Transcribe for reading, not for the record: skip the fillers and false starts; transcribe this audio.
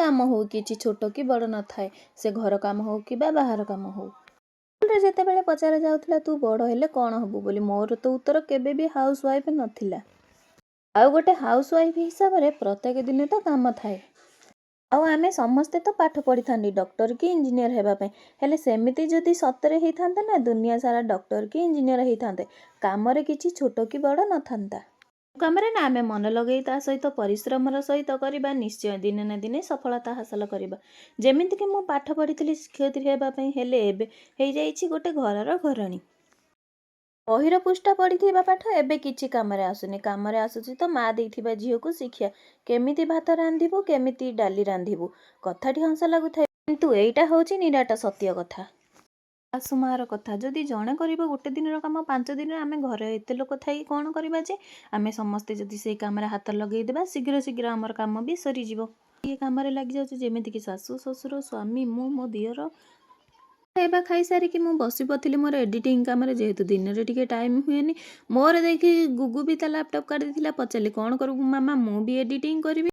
काम हो किछि छोट कि बड़ न थाए से घर काम हो कि बा बाहर काम हो। स्कूल जेतेबेले पचारा जाउथला तू बड़ हेले कौन हबु बोली मोर तो उत्तर केबे भी हाउस वाइफ नथिला। आउ गोटे हाउस वाइफ हिसाब रे प्रत्येक दिन तो काम थाए। आउ आमे समस्ते तो पाठ पढ़ी थांदी डॉक्टर कि इंजीनियर हेबा पे हेले सेमिति जदि सतरे ही थांते ना दुनिया सारा डॉक्टर कि इंजीनियर ही थांते काम रे किछि छोट कि बड़ न थांता। कामरे ना आमे मन लगेई ता सहित परिश्रमर सहित करबा निश्चय दिने ना दिने सफलता हासिल करबा। जेमिति कि मु पाठ पढ़िथिली शिक्षयित्री हेबा पे हेले एबे हेई जाईछि गोटे घरर घरणी। बहिर पृष्ठा पढ़िथिबा पाठ एबे किछि कामरे आसुनी कामरे आसुछि तो मा देइथिबा झियो को शिक्षा केमिति भात रांधिबु केमिति डाली रांधिबु कथाटी हंस लागुथाय किंतु एइटा होछि निराट सत्य कथा। शाशु मार कथा जदि जणे करिबो गोटे दिनर काम 5 दिन आमे घरे एते लोक थाई कोन करिबा जे आमे समस्ते जदि सेई कामरे हाथ लगेई देबा शीघ्र शीघ्र हमर काम भी सरी जिवो। ये कामरे लागि जाउछि जेमिति कि शाशु ससुर स्वामी मु मो दियर खाଇବା खाई सारिकी ମୁଁ ବସି ପଡ଼ିଥିଲି ମୋର ଏଡ଼ିଟିଂ କାମରେ ଯେହେତୁ ଦିନରେ ଟିକେ ଟାଇମ୍ ହୁଏନି ମୋର ଦେଖି ଗୁଗୁ ବି ତା ଲ୍ୟାପଟପ୍ କାଢ଼ି ଦେଇଥିଲା ପଚାରିଲି କ'ଣ କରିବୁ ମାମା ମୁଁ ବି ଏଡ଼ିଟିଂ କରିବି।